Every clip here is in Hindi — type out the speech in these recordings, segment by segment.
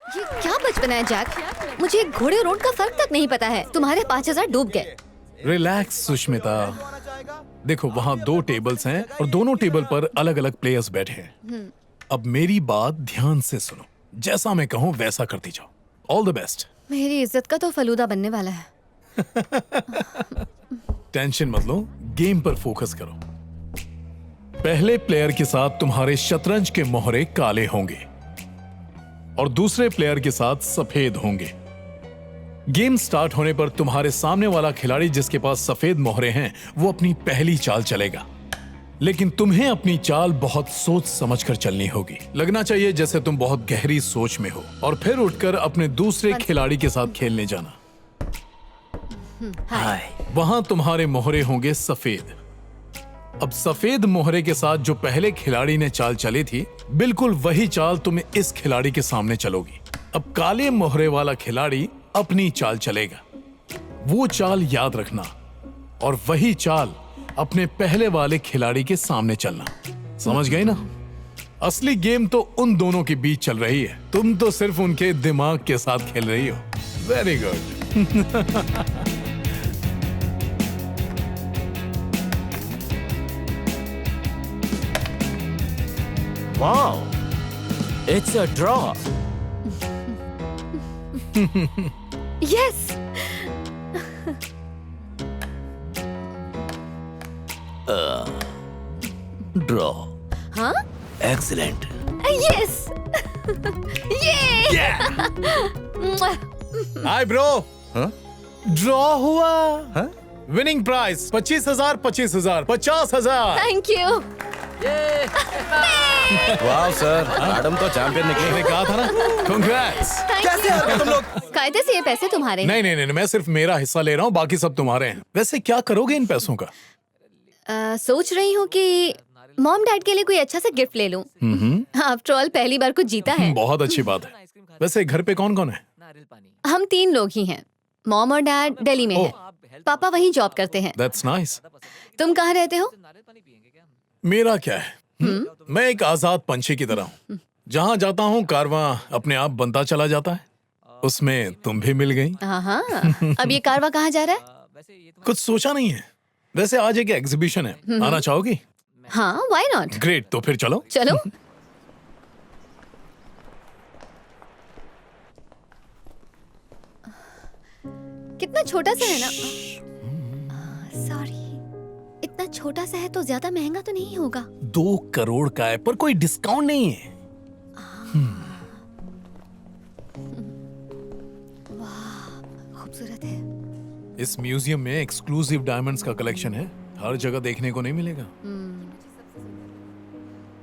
ये क्या बचपन है जैक? मुझे घोड़े और ऊंट का फर्क तक नहीं पता है। तुम्हारे 5,000 डूब गए। रिलैक्स सुष्मिता। देखो वहाँ 2 टेबल्स हैं और दोनों टेबल पर अलग अलग प्लेयर्स बैठे हैं। अब मेरी बात ध्यान से सुनो, जैसा मैं कहूँ वैसा करती जाओ। All the best. मेरी इज्जत का तो फलूदा बनने वाला है। टेंशन मत लो, गेम पर फोकस करो। पहले प्लेयर के साथ तुम्हारे शतरंज के मोहरे काले होंगे और दूसरे प्लेयर के साथ सफेद होंगे। गेम स्टार्ट होने पर तुम्हारे सामने वाला खिलाड़ी जिसके पास सफेद मोहरे हैं वो अपनी पहली चाल चलेगा, लेकिन तुम्हें अपनी चाल बहुत सोच समझकर चलनी होगी। लगना चाहिए जैसे तुम बहुत गहरी सोच में हो और फिर उठकर अपने दूसरे खिलाड़ी के साथ खेलने जाना। हाय। वहां तुम्हारे मोहरे होंगे सफेद। अब सफेद मोहरे के साथ जो पहले खिलाड़ी ने चाल चली थी, बिल्कुल वही चाल तुम इस खिलाड़ी के सामने चलोगी। अब काले मोहरे वाला खिलाड़ी अपनी चाल चलेगा, वो चाल याद रखना और वही चाल अपने पहले वाले खिलाड़ी के सामने चलना। समझ गए ना? असली गेम तो उन दोनों के बीच चल रही है, तुम तो सिर्फ उनके दिमाग के साथ खेल रही हो। Very good. Wow, it's a draw. Yes. Draw. हाँ? Excellent. यस। ये। Hi bro. हाँ? ड्रॉ हुआ। हाँ? Winning price 25,000, 25,000, 50,000। Thank you. वाह सर, मैडम तो चैंपियन निकली। मैंने कहा था ना, कंग्रेट्स। कैसे हार गए तुम लोग? कायदे से ये पैसे तुम्हारे। नहीं नहीं नहीं, मैं सिर्फ मेरा हिस्सा ले रहा हूँ, बाकी सब तुम्हारे हैं। वैसे क्या करोगे इन पैसों का? सोच रही हूँ कि मॉम डैड के लिए कोई अच्छा सा गिफ्ट ले लूं। आफ्टर ऑल पहली बार कुछ जीता है। बहुत अच्छी बात है। वैसे घर पे कौन कौन है? हम 3 लोग ही हैं। मॉम और डैड दिल्ली में हैं। पापा वहीं जॉब करते हैं। That's nice. तुम कहाँ रहते हो? मेरा क्या है, मैं एक आजाद पंछी की तरह हूँ। जहाँ जाता हूँ कारवां अपने आप बनता चला जाता है। उसमें तुम भी मिल गई। हाँ। अब ये कारवा कहाँ जा रहा है? कुछ सोचा नहीं है। वैसे आज एक एग्जीबिशन है, आना चाहोगी? हाँ, व्हाई नॉट? ग्रेट, तो फिर चलो। चलो। कितना छोटा सा है ना। सॉरी, इतना छोटा सा है तो ज्यादा महंगा तो नहीं होगा। 2 करोड़ का है, पर कोई डिस्काउंट नहीं है। खूबसूरत है। इस म्यूजियम में एक्सक्लूसिव डायमंड्स का कलेक्शन है, हर जगह देखने को नहीं मिलेगा।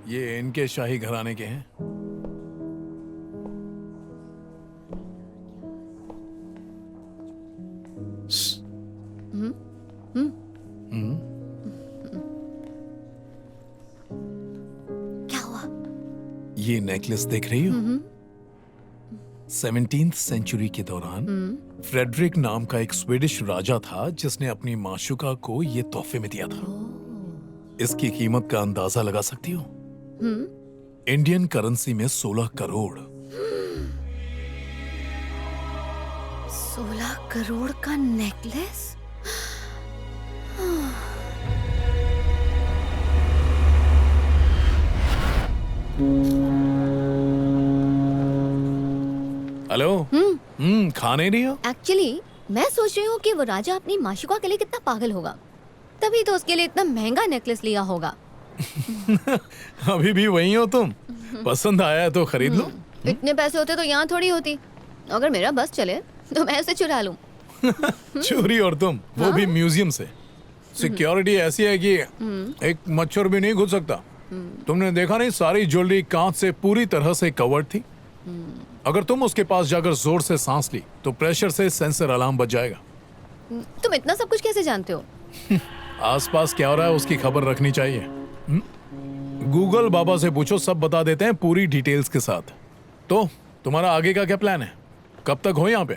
ये इनके शाही घराने के हैं। क्या हुआ? ये नेकलेस देख रही हो? 17th सेंचुरी के दौरान फ्रेडरिक नाम का एक स्वीडिश राजा था जिसने अपनी माशुका को ये तोहफे में दिया था। इसकी कीमत का अंदाजा लगा सकती हो? इंडियन करेंसी में 16 करोड़। 16 करोड़ का नेकलेस? हेलो। खा नहीं रही हो? एक्चुअली मैं सोच रही हूँ कि वो राजा अपनी माशुका के लिए कितना पागल होगा, तभी तो उसके लिए इतना महंगा नेकलेस लिया होगा। अभी भी वही हो तुम? पसंद आया है तो खरीद लो। इतने पैसे होते तो यहाँ थोड़ी होती। अगर मेरा बस चले तो मैं उसे चुरा लूं। चोरी, और तुम वो भी म्यूजियम से। सिक्योरिटी ऐसी है कि एक मच्छर भी नहीं घुस सकता। तुमने देखा नहीं, सारी ज्वेलरी कांच से पूरी तरह से कवर्ड थी। अगर तुम उसके पास जाकर जोर से सांस ली तो प्रेशर से सेंसर अलार्म बज जाएगा। तुम इतना सब कुछ कैसे जानते हो? आसपास क्या हो रहा है उसकी खबर रखनी चाहिए। गूगल बाबा से पूछो, सब बता देते हैं पूरी डिटेल्स के साथ। तो तुम्हारा आगे का क्या प्लान है? कब तक हो यहाँ पे?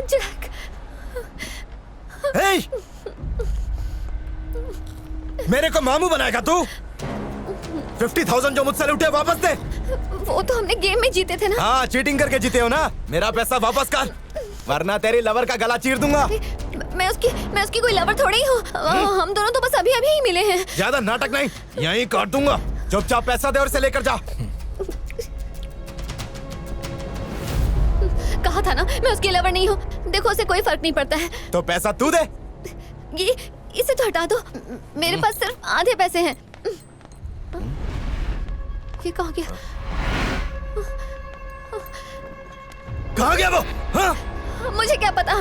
जैक। Hey! मेरे को मामू बनाएगा तू? 50,000 जो मुझसे लूटे वापस दे। वो तो हमने गेम में जीते थे ना। हाँ, चीटिंग करके जीते हो ना। मेरा पैसा वापस कर, वरना तेरी लवर का गला चीर दूंगा। मैं उसकी कोई लवर थोड़ी ही हूँ। हम दोनों तो बस अभी ही मिले हैं। ज्यादा नाटक नहीं, यहीं काट दूंगा। चुपचाप पैसा दे और इसे लेकर जा। कहा था ना मैं उसकी लवर नहीं हूँ। देखो उसे कोई फर्क नहीं पड़ता है। तो पैसा तू दे। ये इसे तो हटा दो। मेरे पास सिर्फ आधे पैसे हैं। ये कहाँ गया? कहाँ गया वो? हाँ? मुझे क्या पता।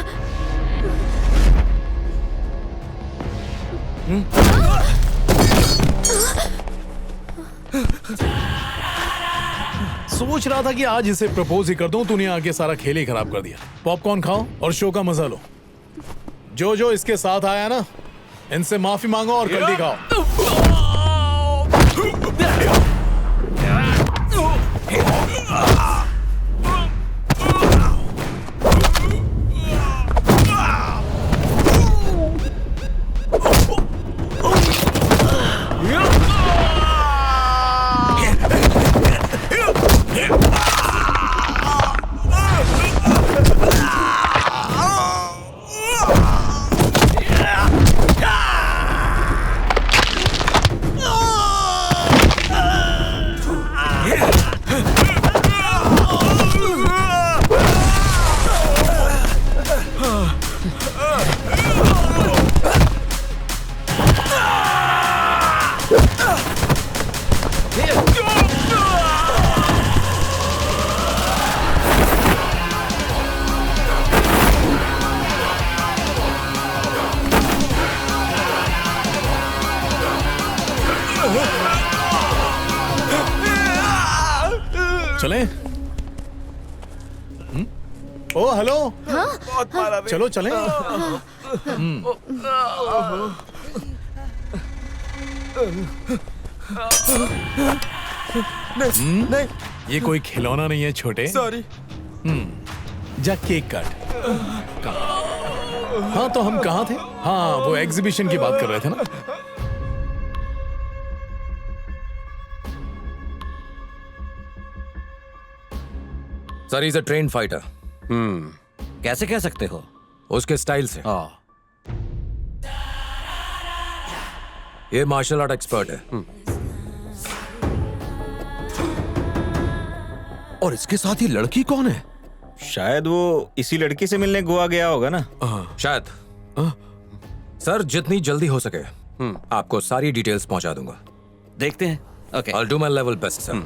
सोच रहा था कि आज इसे प्रपोज ही कर दूं, तूने आके सारा खेल ही खराब कर दिया। पॉपकॉर्न खाओ और शो का मजा लो। जो जो इसके साथ आया ना, इनसे माफी मांगो और जल्दी खाओ। चलें? ओ हेलो। हाँ? चलो चलें। नहीं, ये कोई खिलौना नहीं है छोटे। सॉरी। जा केक काट। हाँ तो हम कहाँ थे? हाँ वो एग्जीबिशन की बात कर रहे थे ना। Sir is a train fighter. कैसे कह सकते हो? उसके स्टाइल से। ये मार्शल आर्ट एक्सपर्ट है। और इसके साथ ही लड़की कौन है? शायद वो इसी लड़की से मिलने गोवा गया होगा ना। शायद। सर जितनी जल्दी हो सके आपको सारी डिटेल्स पहुंचा दूंगा। देखते हैं। Okay. I'll do my level best, sir.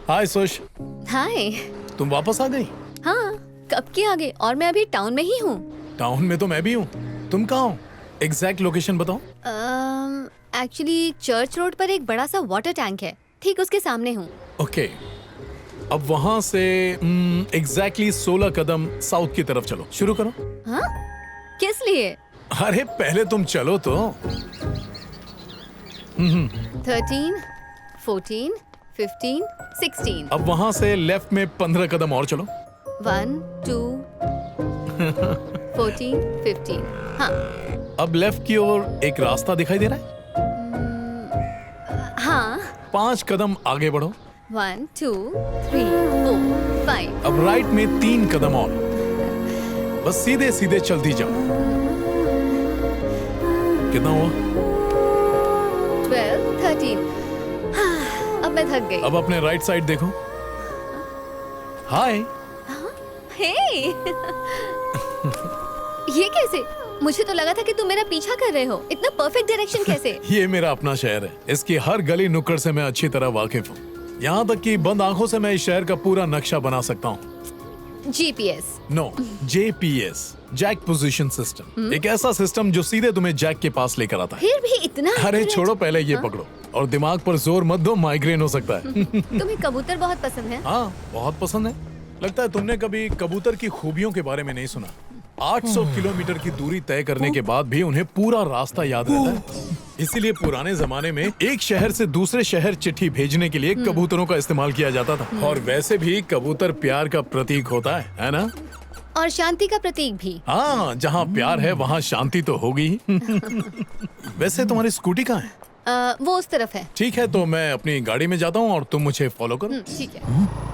Hi Sush, hi. तुम वापस आ गई? हाँ कब की आ गई? और मैं अभी टाउन में ही हूँ। टाउन में तो मैं भी हूँ। तुम कहाँ हो? एग्जैक्ट लोकेशन बताओ। एक्चुअली चर्च रोड पर एक बड़ा सा वाटर टैंक है, ठीक उसके सामने हूँ। ओके अब वहां से एग्जैक्टली 16 कदम साउथ की तरफ चलो। शुरू करो। हाँ किस लिए? अरे पहले तुम चलो तो। 13, 14, 15, 16। अब वहां से लेफ्ट में 15 कदम और चलो। 1, 2, 14, 15। हाँ अब लेफ्ट की ओर एक रास्ता दिखाई दे रहा है। हाँ 5 कदम आगे बढ़ो। 1, 2, 3, 4, 5। अब राइट में 3 कदम और। बस सीधे सीधे चलती जाओ। कितना हुआ? 12, 13। हाँ, अब मैं थक गई। अब अपने राइट साइड देखो। हाय। हे ये कैसे? मुझे तो लगा था कि तुम मेरा पीछा कर रहे हो। इतना परफेक्ट डायरेक्शन कैसे? ये मेरा अपना शहर है। इसकी हर गली नुक्कड़ से मैं अच्छी तरह वाकिफ हूँ। यहाँ तक कि बंद आंखों से मैं इस शहर का पूरा नक्शा बना सकता हूँ। GPS। No, JPS, Jack position system. एक ऐसा सिस्टम जो सीधे तुम्हें जैक के पास लेकर आता है। फिर भी इतना अरे accurate? छोड़ो, पहले ये पकड़ो और दिमाग पर जोर मत दो, माइग्रेन हो सकता है। तुम्हें कबूतर बहुत पसंद है? हाँ बहुत पसंद है। लगता है तुमने कभी कबूतर की खूबियों के बारे में नहीं सुना। 800 किलोमीटर की दूरी तय करने के बाद भी उन्हें पूरा रास्ता याद रहता है। इसीलिए पुराने जमाने में एक शहर से दूसरे शहर चिट्ठी भेजने के लिए कबूतरों का इस्तेमाल किया जाता था। और वैसे भी कबूतर प्यार का प्रतीक होता है ना? और शांति का प्रतीक भी। हाँ, जहाँ प्यार है वहाँ शांति तो होगी ही। वैसे तुम्हारी स्कूटी कहाँ है? वो उस तरफ है। ठीक है, तो मैं अपनी गाड़ी में जाता हूँ और तुम मुझे फॉलो करो। ठीक है।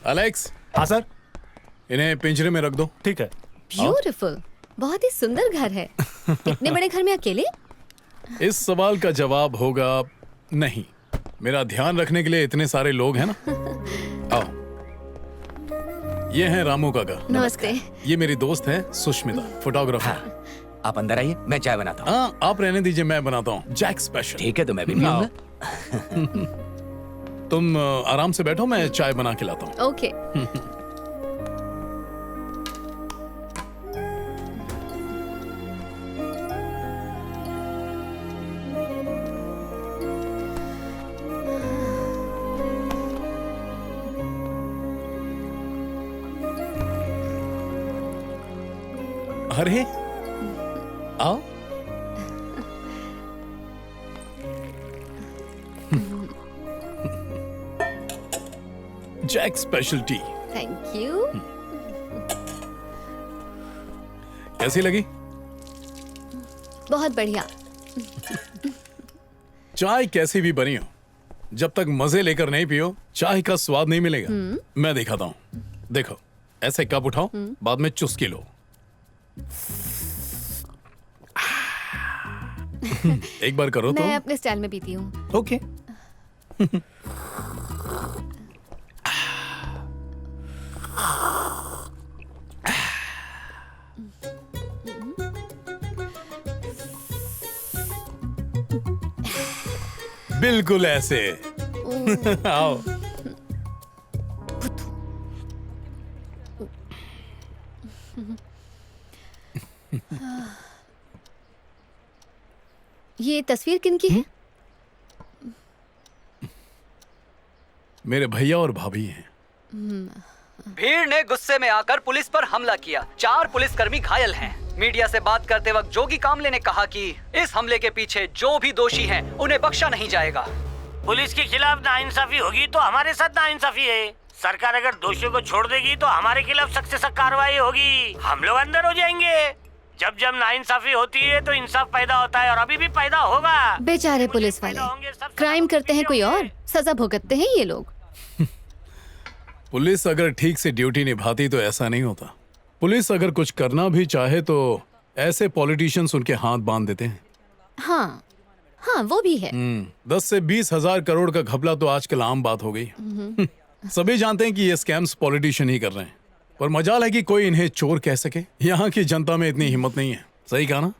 एलेक्स, हाँ सर। इन्हें पिंजरे में रख दो। ठीक है। ब्यूटीफुल, बहुत ही सुंदर घर है। इतने बड़े घर में अकेले? इस सवाल का जवाब होगा नहीं। मेरा ध्यान रखने के लिए इतने सारे लोग हैं ना। आओ, ये है रामू का घर। नमस्ते। ये मेरी दोस्त है सुष्मिता, फोटोग्राफर। आप अंदर आइए, मैं चाय बनाता हूँ। हाँ, आप रहने दीजिए, मैं बनाता हूँ जैक स्पेशल। ठीक है, तो मैं भी आओ। पीऊंगा। तुम आराम से बैठो, मैं चाय बना के लाता हूँ। ओके। अरे आओ। Jack special tea thank you. कैसी लगी? बहुत बढ़िया। चाय कैसी भी बनी हो, जब तक मजे लेकर नहीं पियो चाय का स्वाद नहीं मिलेगा। मैं दिखाता हूँ, देखो ऐसे कप उठाओ, बाद में चुस्की लो। एक बार करो तो। मैं अपने स्टाइल में पीती हूँ। ओके। बिल्कुल ऐसे। आओ। ये तस्वीर किनकी है? मेरे भैया और भाभी हैं। भीड़ ने गुस्से में आकर पुलिस पर हमला किया। 4 पुलिसकर्मी घायल हैं। मीडिया से बात करते वक्त जोगी कामले ने कहा कि इस हमले के पीछे जो भी दोषी हैं, उन्हें बख्शा नहीं जाएगा। पुलिस के खिलाफ नाइंसाफी होगी तो हमारे साथ नाइंसाफी है। सरकार अगर दोषियों को छोड़ देगी तो हमारे खिलाफ सख्त से सख्त कार्रवाई होगी। हम लोग अंदर हो जाएंगे। जब जब नाइंसाफी होती है तो इंसाफ पैदा होता है, और अभी भी पैदा होगा। बेचारे पुलिस वाले क्राइम करते हैं कोई और, सजा भुगतते हैं ये लोग। पुलिस अगर ठीक से ड्यूटी निभाती तो ऐसा नहीं होता। पुलिस अगर कुछ करना भी चाहे तो ऐसे पॉलिटिशियंस उनके हाथ बांध देते हैं। हाँ हाँ, वो भी है। 10 से 20 हजार करोड़ का घपला तो आजकल आम बात हो गई। सभी जानते हैं कि ये स्कैम्स पॉलिटिशियन ही कर रहे हैं, पर मजाल है कि कोई इन्हें चोर कह सके। यहाँ की जनता में इतनी हिम्मत नहीं है। सही कहा ना?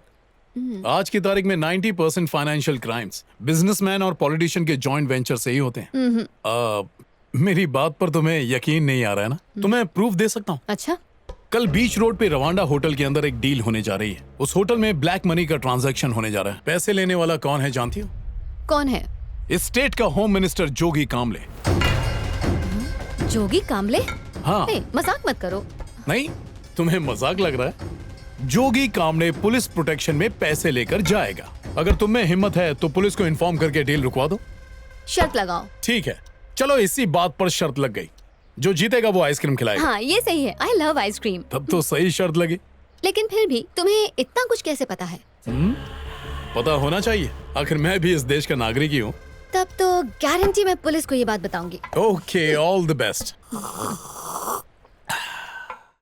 आज की तारीख में 90% फाइनेंशियल क्राइम्स बिजनेसमैन और पॉलिटिशियन के जॉइंट वेंचर से ही होते हैं। मेरी बात पर तुम्हें यकीन नहीं आ रहा है ना? तुम्हें प्रूफ दे सकता हूँ। अच्छा, कल बीच रोड पे रवांडा होटल के अंदर एक डील होने जा रही है। उस होटल में ब्लैक मनी का ट्रांजैक्शन होने जा रहा है। पैसे लेने वाला कौन है जानती हो? कौन है? इस स्टेट का होम मिनिस्टर जोगी कामले। जोगी कामले? हाँ। ए, मजाक मत करो। नहीं, तुम्हें मजाक लग रहा है? जोगी कामले पुलिस प्रोटेक्शन में पैसे लेकर जाएगा। अगर तुम में हिम्मत है तो पुलिस को इन्फॉर्म करके डील रुकवा दो। शर्त लगाओ। ठीक है, चलो इसी बात पर शर्त लग गई। जो जीतेगा वो आइसक्रीम खिलाएगा। हाँ, ये सही है। I love ice cream. तब तो सही शर्त लगी। लेकिन फिर भी तुम्हें इतना कुछ कैसे पता है? पता होना चाहिए, आखिर मैं भी इस देश का नागरिक ही हूँ। तब तो गारंटी मैं पुलिस को ये बात बताऊंगी। Okay, all the best.